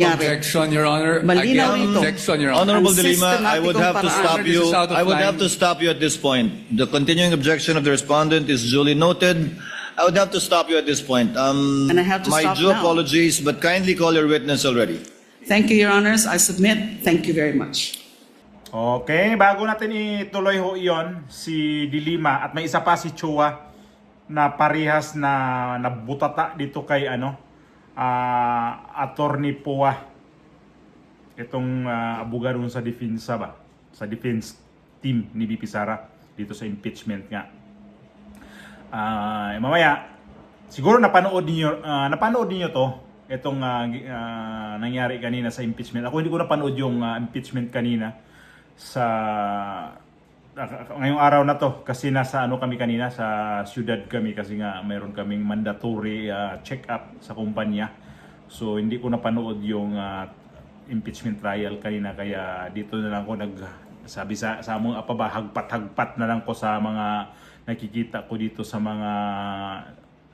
Objection, Your Honor. Malinaw Again, ito. objection, Your Honor. Honorable Ang De Lima, I would have to sistematikong stop paraan. you. This is out of I would line. have to stop you at this point. The continuing objection of the respondent is duly noted. I would have to stop you at this point. And I have to my stop due now. apologies, but kindly call your witness already. Thank you, Your Honors. I submit. Thank you very much. Okay, bago natin ituloy ho iyon, si Dilima at may isa pa si Chua na parehas na nabutata dito kay Attorney Poa. Itong abogado sa defensa ba? Sa defense team ni VP Sara dito sa impeachment nga. Mamaya siguro napanood niyo to itong nangyari kanina sa impeachment. Ako hindi ko napanood yung impeachment kanina sa ngayong araw na to kasi nasa kami kanina sa syudad kami kasi nga mayroon kaming mandatory check-up sa kumpanya. So hindi ko napanood yung impeachment trial kanina kaya dito na lang ko sabi sa among apaba hagpat na lang ko sa mga nakikita ko dito sa mga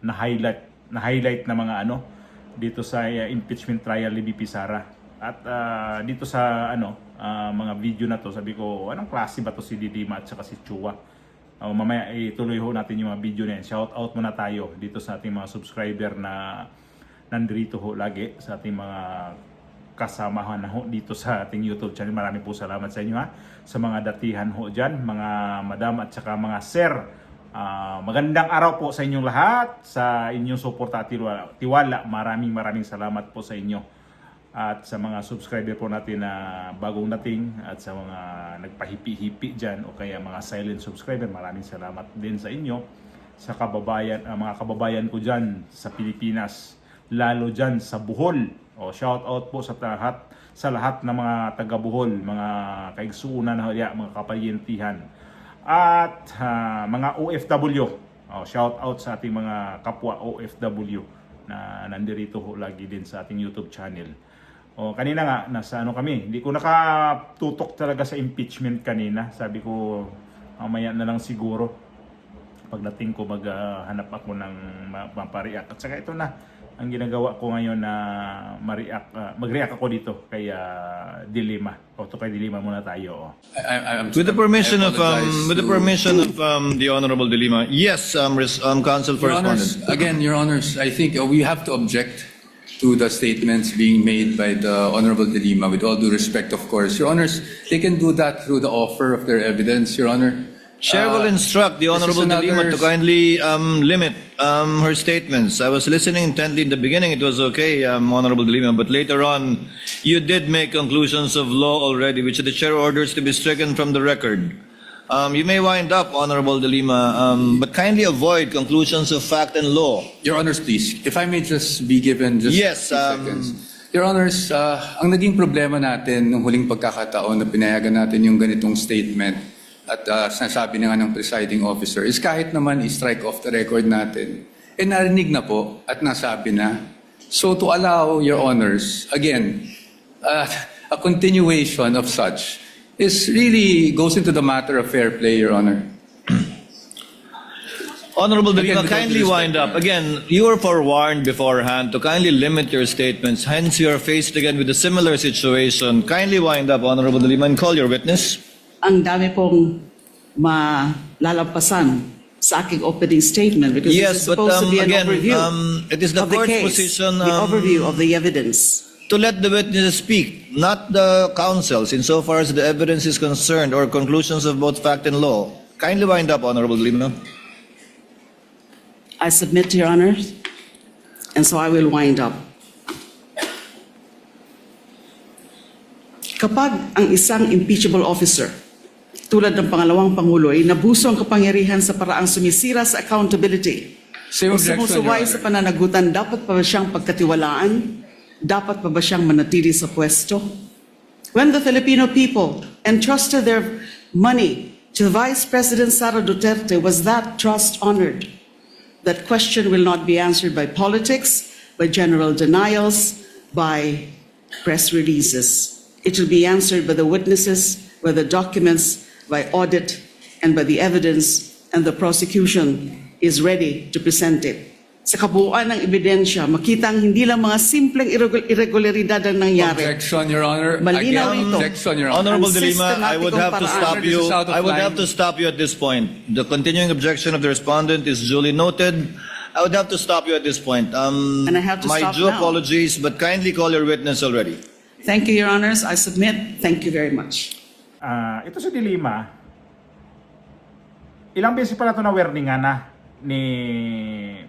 na-highlight na mga dito sa impeachment trial ni VP Sara. At dito sa mga video na to, sabi ko, anong klase ba to si Didima at saka si Chua? Mamaya ituloy ho natin yung mga video na yan. Shout out muna tayo dito sa ating mga subscriber na nandito ho lagi sa ating mga kasamahan ho dito sa ating YouTube channel. Maraming po salamat sa inyo sa mga datihan ho dyan, mga madam at saka mga sir. Magandang araw po sa inyong lahat, sa inyong suporta at tiwala. Maraming salamat po sa inyo. At sa mga subscriber po natin na bagong dating at sa mga nagpahipi-hipi dyan o kaya mga silent subscriber, maraming salamat din sa inyo. Sa mga kababayan ko dyan sa Pilipinas, lalo dyan sa Bohol. Shout out po sa lahat ng mga taga Bohol, mga kaigsuunan, mga kapayentihan. At mga OFW, shout out sa ating mga kapwa OFW na nandirito ho lagi din sa ating YouTube channel. Kanina nga, nasa kami, hindi ko nakatutok talaga sa impeachment kanina. Sabi ko, mamaya na lang siguro. Pagdating ko, maghanap ako ng mapariak. At saka ito na, ang ginagawa ko ngayon na mag-react ako dito kay Dilima. Kay Dilima muna tayo. With the permission of the Honorable De Lima, yes, Counsel for Your Honors, Respondent. again, Your Honors, I think we have to object to the statements being made by the Honorable De Lima, with all due respect, of course. Your Honors, they can do that through the offer of their evidence, Your Honor. Chair will instruct the Honorable De Lima to kindly limit her statements. I was listening intently in the beginning. It was okay, Honorable De Lima, but later on, you did make conclusions of law already, which the chair orders to be stricken from the record. You may wind up, Honorable De Lima, but kindly avoid conclusions of fact and law. Your Honors, please, if I may just be given just Yes, 2 seconds. Your Honors, ang naging problema natin nung huling pagkakataon na pinayagan natin yung ganitong statement at sinasabi na nga ng presiding officer is kahit naman i-strike off the record natin, narinig na po at nasabi na. So to allow, Your Honors, again, a continuation of such is really goes into the matter of fair play, Your Honor. Honorable De Again, Lima, with all kindly due respect, wind up. Again, you were forewarned beforehand to kindly limit your statements. Hence, you are faced again with a similar situation. Kindly wind up, Honorable De Lima, and call your witness. Ang dami pong malalampasan sa aking opening statement because Yes, this is but, supposed to be an again, overview it is the of the court's case, position, the overview of the evidence. to let the witnesses speak, not the counsels, insofar as the evidence is concerned or conclusions of both fact and law. Kindly wind up, Honorable De Lima. I submit to Your Honor, and so I will wind up. Kapag ang isang impeachable officer, tulad ng pangalawang Pangulo, ay nabuso ang kapangyarihan sa paraang sumisira sa accountability Same o objection, Your sumusuway Honor. sa pananagutan, dapat pa ba siyang pagkatiwalaan? Dapat pa ba siyang manatili sa pwesto? When the Filipino people entrusted their money to Vice President Sara Duterte, was that trust honored? That question will not be answered by politics, by general denials, by press releases. It will be answered by the witnesses, by the documents, by audit, and by the evidence, and the prosecution is ready to present it. sa kabuuan ng ebidensya, makita ang hindi lang mga simpleng irregularidad ang nangyari. Objection, Your Honor. Malinaw Again, ito. objection, Your Honor. Honorable Ang De Lima, I would have to sistematikong stop paraan. you. This is out of I would line. have to stop you at this point. The continuing objection of the respondent is duly noted. I would have to stop you at this point. And I have to My stop due now. apologies, but kindly call your witness already. Thank you, Your Honors. I submit. Thank you very much. Ito si Dilima, ilang beses pa na ito na warningan na ni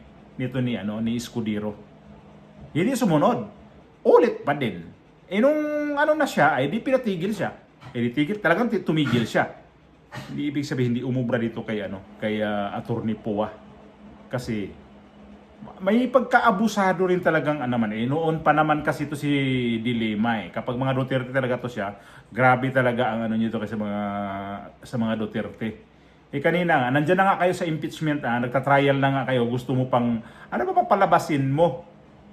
Escudero. Hindi sumunod. Ulit pa din. Nung ano na siya, ay di pinatigil siya. Di tigil, talagang tumigil siya. Hindi ibig sabihin hindi umubra dito kay Attorney Poa. Kasi may pagkaabusado rin talagang noon pa naman kasi ito si Dilima kapag mga Duterte talaga to siya, grabe talaga ang nito kasi sa mga Duterte. Kanina nga, nandiyan na nga kayo sa impeachment, nagtatrial na nga kayo, gusto mo pang, ano ba pang palabasin mo?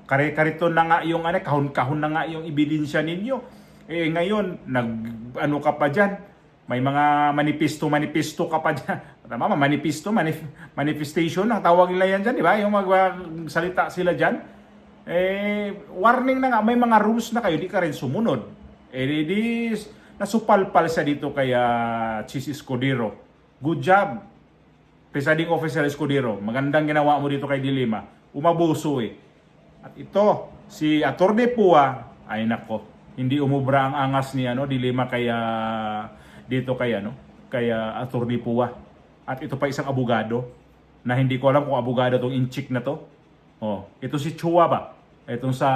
Kare-karito na nga yung, kahon-kahon na nga yung ebidensya ninyo. Ngayon, ano ka pa dyan? May mga manifesto ka pa dyan. Tama, manifestation, ang tawag nila yan dyan, di ba? Yung magsalita sila dyan. Warning na nga, may mga rules na kayo, di ka rin sumunod. Nasupalpal siya dito kay Chis Escudero. Good job, Presiding Officer Escudero. Magandang ginawa mo dito kay Dilima. Umabuso At ito, si Attorney Pua, ay nako, hindi umubra ang angas ni Dilima kaya dito kay Attorney Pua. At ito pa isang abogado na hindi ko alam kung abogado tong inchik na to. Ito si Chua ba? Itong sa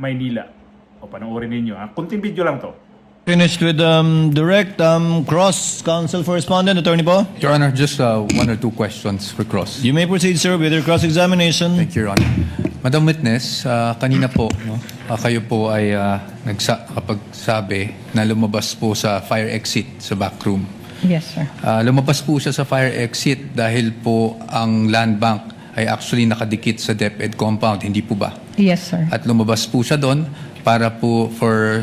Maynila. Panoorin ninyo. Kunting video lang to. Finished with direct cross counsel for respondent, Attorney Po. Your Honor, just one or two questions for cross. You may proceed, sir, with your cross-examination. Thank you, Your Honor. Madam Witness, kanina po, kayo po ay kapagsabi na lumabas po sa fire exit sa backroom. Yes, sir. Lumabas po siya sa fire exit dahil po ang land bank ay actually nakadikit sa DepEd compound, hindi po ba? Yes, sir. At lumabas po siya doon para po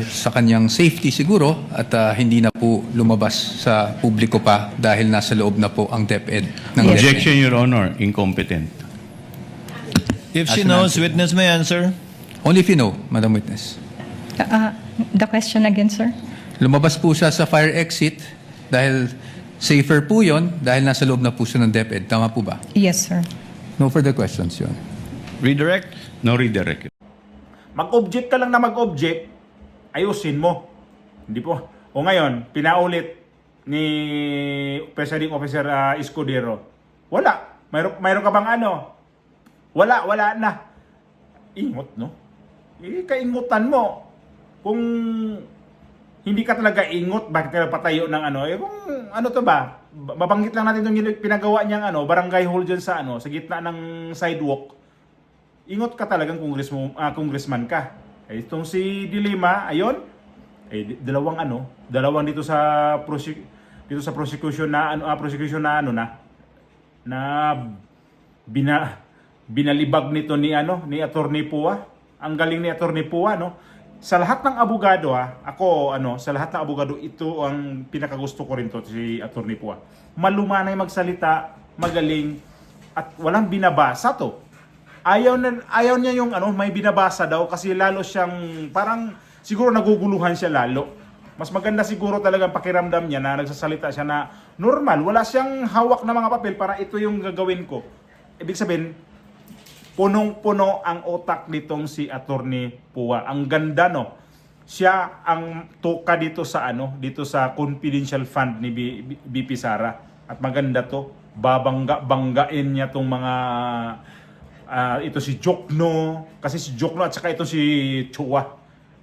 sa kanyang safety siguro at hindi na po lumabas sa publiko pa dahil nasa loob na po ang DepEd. Ng Yes. Objection, Your Honor. Incompetent. If she As an knows, answer. witness may answer. Only if you know, Madam Witness. The question again, sir? Lumabas po siya sa fire exit dahil safer po yon dahil nasa loob na po siya ng DepEd. Tama po ba? Yes, sir. No further questions, Your Honor. Redirect. No redirect. Mag-object ka lang na mag-object, ayusin mo. Hindi po. O ngayon, pinaulit ni Presiding Officer Escudero. Wala. Mayroon ka bang Wala na. Ingot, no? Kaingutan mo. Kung hindi ka talaga ingot, bakit ka patayo ng kung to ba? Mabanggit lang natin itong pinagawa niyang barangay hall dyan sa gitna ng sidewalk. Ingot ka talagang congressman ka. Itong si Dilima, ayon, dalawang dito sa prosecution na binalibag nito ni Attorney Pua. Ang galing ni Attorney Pua, Sa lahat ng abogado, sa lahat ng abogado, ito ang pinakagusto ko rin to si Attorney Pua. Malumanay magsalita, magaling, at walang binabasa to. Ayaw niya yung may binabasa daw kasi lalo siyang parang siguro naguguluhan siya lalo. Mas maganda siguro talagang pakiramdam niya na nagsasalita siya na normal, wala siyang hawak na mga papel para ito yung gagawin ko. Ibig sabihin, punong-puno ang utak nitong si Attorney Pua. Ang ganda Siya ang toka dito sa confidential fund ni BP Sara. At maganda to, babanggain niya tong mga ito si Jokno, kasi si Jokno at saka ito si Chua.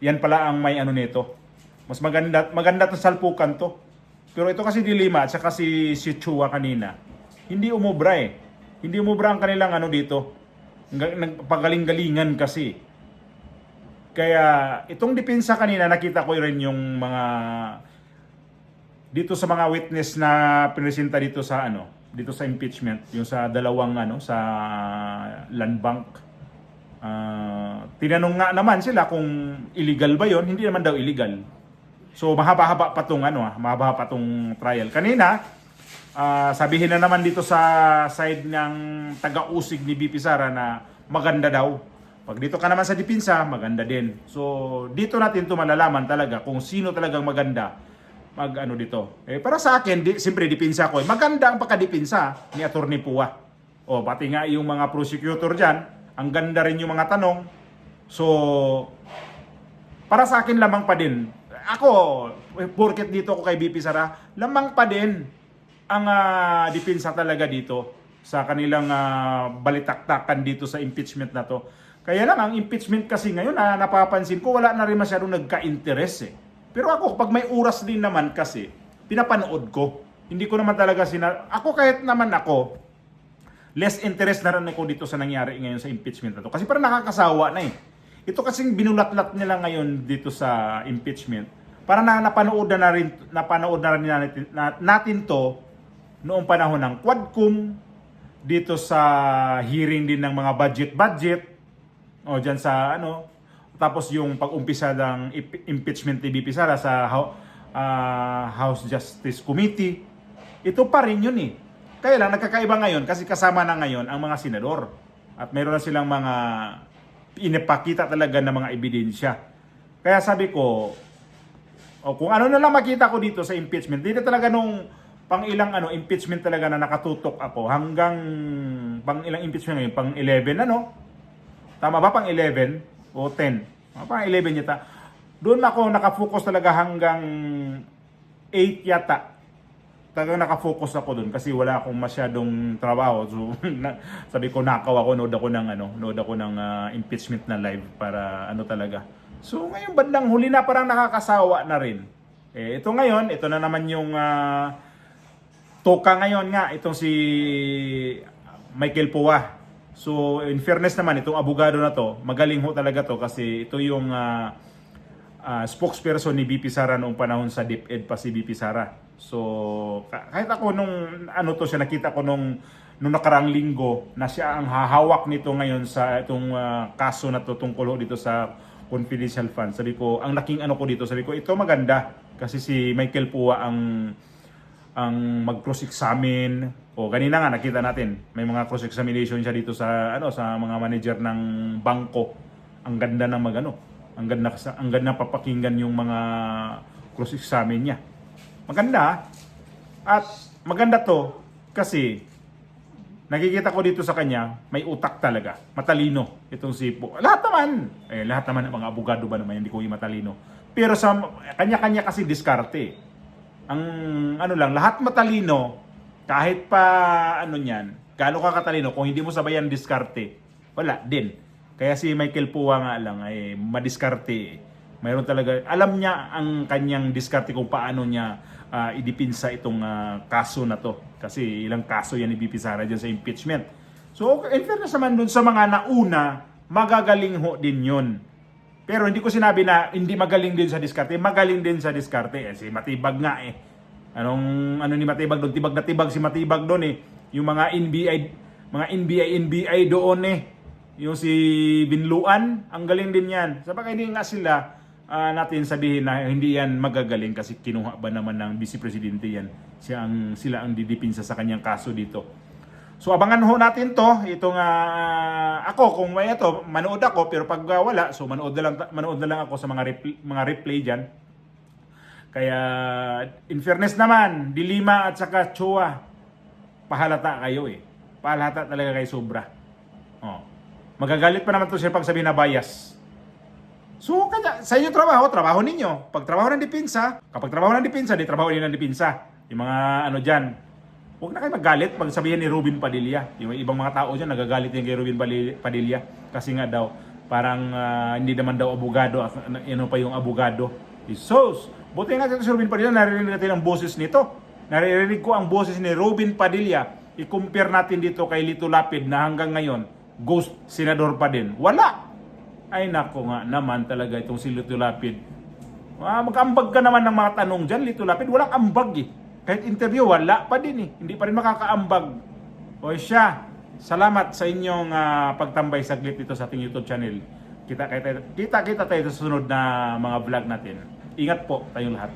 Yan pala ang may nito. Mas maganda to salpukan to. Pero ito kasi Dilima at saka si Chua kanina. Hindi umubra Hindi umubra ang kanilang dito. Nagpagaling-galingan kasi. Kaya itong depensa kanina nakita ko rin yung mga dito sa mga witness na presenta dito sa dito sa impeachment, yung sa dalawang sa land bank. Tinanong nga naman sila kung illegal ba yon. Hindi naman daw illegal. So mahaba-haba pa tong mahaba pa tong trial. Kanina sabihin na naman dito sa side ng taga-usig ni BP Sara na maganda daw. Pag dito ka naman sa dipinsa, maganda din. So, dito natin ito malalaman talaga kung sino talagang maganda mag-ano dito. Para sa akin, siyempre dipinsa ko, maganda ang pagkadipinsa ni Atty. Pua. Pati nga yung mga prosecutor dyan, ang ganda rin yung mga tanong. So, para sa akin lamang pa din. Ako, porket dito ako kay BP Sara, lamang pa din ang dipinsa talaga dito sa kanilang balitaktakan dito sa impeachment na to. Kaya lang, ang impeachment kasi ngayon, napapansin ko, wala na rin masyadong nagka-interest eh. Pero ako, pag may oras din naman kasi, pinapanood ko. Hindi ko naman talaga ako kahit naman ako, less interest na rin ako dito sa nangyari ngayon sa impeachment na to. Kasi parang nakakasawa na eh. Ito kasing binulat-lat nila ngayon dito sa impeachment. Para napanood na rin natin to noong panahon ng Quadcom, dito sa hearing din ng mga budget, dyan sa tapos yung pag-umpisa ng impeachment ni BP Sara sa House Justice Committee. Ito pa rin yun eh. Kaya lang nagkakaiba ngayon kasi kasama na ngayon ang mga senador. At mayroon na silang mga inipakita talaga ng mga ebidensya. Kaya sabi ko, kung ano na lang makita ko dito sa impeachment, dito talaga nung pang-ilang impeachment talaga na nakatutok ako hanggang pang-ilang impeachment ngayon, pang-11 Tama ba? Pang-11 o 10? Pang-11 yata. Doon ako nakafocus talaga hanggang 8 yata. Talagang nakafocus ako doon kasi wala akong masyadong trabaho. So, sabi ko nakaw ako, nood ako ng impeachment na live para talaga. So, ngayon bandang huli na parang nakakasawa na rin. Ito ngayon, ito na naman yung toka ngayon nga, itong si Michael Pua. So, in fairness naman, itong abogado na to, magaling ho talaga to kasi ito yung spokesperson ni BP Sara noong panahon sa DepEd pa si BP Sara. So, kahit ako nung siya nakita ko nung nakaraang linggo na siya ang hahawak nito ngayon sa itong kaso na to tungkol dito sa confidential fund. Sabi ko, ang laking ko dito, sabi ko, ito maganda kasi si Michael Pua ang mag-cross-examine. Ganina nga nakita natin, may mga cross-examination siya dito sa sa mga manager ng bangko. Ang ganda ng ang ganda papakinggan yung mga cross-examine niya. Maganda. At maganda to kasi nakikita ko dito sa kanya, may utak talaga. Matalino itong si Pua. Lahat naman ng mga abogado ba naman, hindi ko yung matalino. Pero sa kanya-kanya kasi diskarte. Ang lahat matalino, kahit pa niyan, gaano ka katalino, kung hindi mo sabayan diskarte, wala din. Kaya si Michael Pua nga lang ay madiskarte. Mayroon talaga, alam niya ang kanyang diskarte kung paano niya idipinsa itong kaso na to. Kasi ilang kaso yan ni BP Sara dyan sa impeachment. So, in fairness naman dun sa mga nauna, magagaling ho din yun. Pero hindi ko sinabi na hindi magaling din sa diskarte. Magaling din sa diskarte. Si Matibag nga eh. Ni Matibag doon? Tibag na tibag si Matibag doon eh. Yung mga NBI doon eh. Yung si Binluan, ang galing din yan. Sabagay hindi nga sila natin sabihin na hindi yan magagaling kasi kinuha ba naman ng Vice Presidente yan. Sila ang didipinsa sa kanyang kaso dito. So abangan ho natin to. Itong ako kung may manood ako pero pag wala, so manood na lang ako sa mga replay diyan. Kaya in fairness naman, Dilima at saka Chua, pahalata kayo eh. Pahalata talaga kayo sobra. Magagalit pa naman to siya pag sabihin na bias. So kaya sa inyo trabaho ninyo. Pag trabaho ng depensa, kapag trabaho ng depensa, di trabaho din ng depensa. Yung mga diyan. Huwag na kayo magalit pag sabihin ni Robin Padilla. Yung ibang mga tao dyan, nagagalit yung kay Robin Padilla. Kasi nga daw, parang hindi naman daw abogado. Pa yung abogado. So, buti nga dito si Robin Padilla, naririnig natin ang boses nito. Naririnig ko ang boses ni Robin Padilla. I-compare natin dito kay Lito Lapid na hanggang ngayon, ghost senador pa din. Wala! Ay nako nga naman talaga itong si Lito Lapid. Mag-ambag ka naman ng mga tanong dyan, Lito Lapid. Walang ambag eh. Kahit interview, wala pa din eh. Hindi pa rin makakaambag. O siya, salamat sa inyong pagtambay saglit dito sa ating YouTube channel. Kita tayo sa sunod na mga vlog natin. Ingat po tayong lahat.